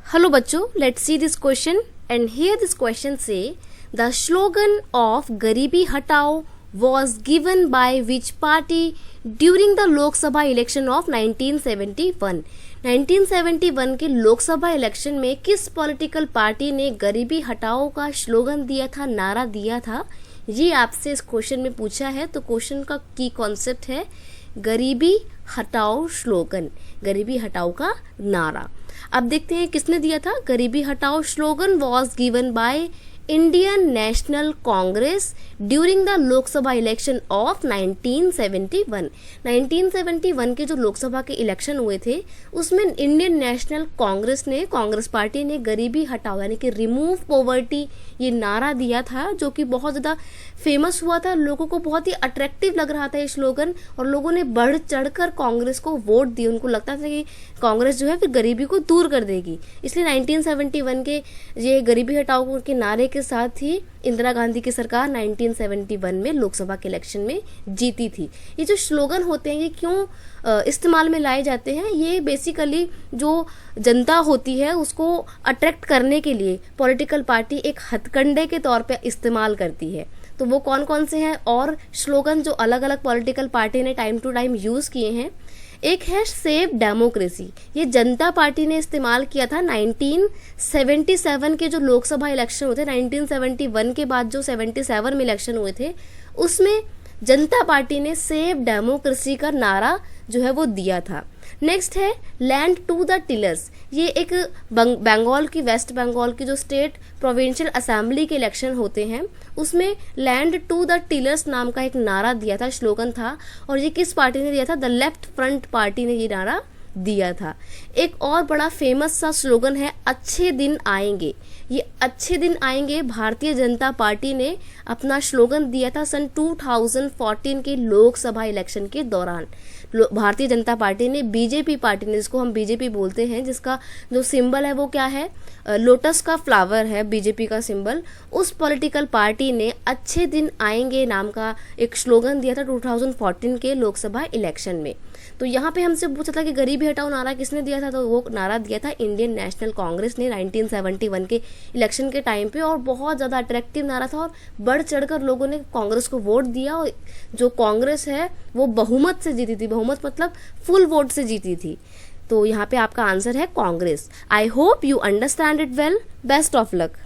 Hello बच्चों, let's see this question and here this question say the slogan of गरीबी हटाओ was given by which party during the Lok Sabha election of 1971. 1971 के Lok Sabha election में किस political party ने गरीबी हटाओ का स्लोगन दिया था, नारा दिया था? ये आपसे इस क्वेश्चन में पूछा है। तो क्वेश्चन का की कॉन्सेप्ट है गरीबी हटाओ स्लोगन, गरीबी हटाओ का नारा। अब देखते हैं किसने दिया था। गरीबी हटाओ slogan was given by Indian national Congress during the Lok Sabha election of 1971। 1971 के जो लोकसभा के इलेक्शन हुए थे उसमें इंडियन नेशनल कांग्रेस ने, कांग्रेस पार्टी ने गरीबी हटाओ यानी कि रिमूव पॉवर्टी ये नारा दिया था, जो कि बहुत ज़्यादा फेमस हुआ था। लोगों को बहुत ही अट्रैक्टिव लग रहा था ये स्लोगन और लोगों ने बढ़ चढ़कर कांग्रेस को वोट दिए। उनको लगता था कि कांग्रेस जो है फिर गरीबी को दूर कर देगी, इसलिए 1971 के ये गरीबी हटाओ के नारे के साथ ही इंदिरा गांधी की सरकार 1971 में लोकसभा के इलेक्शन में जीती थी। ये जो स्लोगन होते हैं ये क्यों इस्तेमाल में लाए जाते हैं? ये बेसिकली जो जनता होती है उसको अट्रैक्ट करने के लिए पॉलिटिकल पार्टी एक हथकंडे के तौर पे इस्तेमाल करती है। तो वो कौन कौन से हैं और स्लोगन जो अलग अलग पॉलिटिकल पार्टी ने टाइम टू टाइम यूज़ किए हैं? एक है सेव डेमोक्रेसी, ये जनता पार्टी ने इस्तेमाल किया था 1977 के जो लोकसभा इलेक्शन हुए थे। 1971 के बाद जो 77 में इलेक्शन हुए थे उसमें जनता पार्टी ने सेव डेमोक्रेसी का नारा जो है वो दिया था। नेक्स्ट है लैंड टू द टिलर्स, ये एक बंगाल की, वेस्ट बंगाल की जो स्टेट प्रोविंशियल असेंबली के इलेक्शन होते हैं उसमें लैंड टू द टिलर्स नाम का एक नारा दिया था, स्लोगन था। और ये किस पार्टी ने दिया था? द लेफ्ट फ्रंट पार्टी ने ये नारा दिया था। एक और बड़ा फेमस सा स्लोगन है अच्छे दिन आएंगे, ये अच्छे दिन आएंगे भारतीय जनता पार्टी ने अपना स्लोगन दिया था सन 2014 के लोकसभा इलेक्शन के दौरान। भारतीय जनता पार्टी ने, बीजेपी पार्टी ने, जिसको हम बीजेपी बोलते हैं, जिसका जो सिंबल है वो क्या है? लोटस का फ्लावर है बीजेपी का सिंबल। उस पॉलिटिकल पार्टी ने अच्छे दिन आएंगे नाम का एक स्लोगन दिया था 2014 के लोकसभा इलेक्शन में। तो यहाँ पे हमसे पूछा था कि गरीबी हटाओ नारा किसने दिया था, तो वो नारा दिया था इंडियन नेशनल कांग्रेस ने 1971 के इलेक्शन के टाइम पे। और बहुत ज़्यादा अट्रैक्टिव नारा था और बढ़ चढ़कर लोगों ने कांग्रेस को वोट दिया और जो कांग्रेस है वो बहुमत से जीती थी। बहुमत मतलब फुल वोट से जीती थी। तो यहाँ पे आपका आंसर है Congress. I hope you understand it well. Best of luck.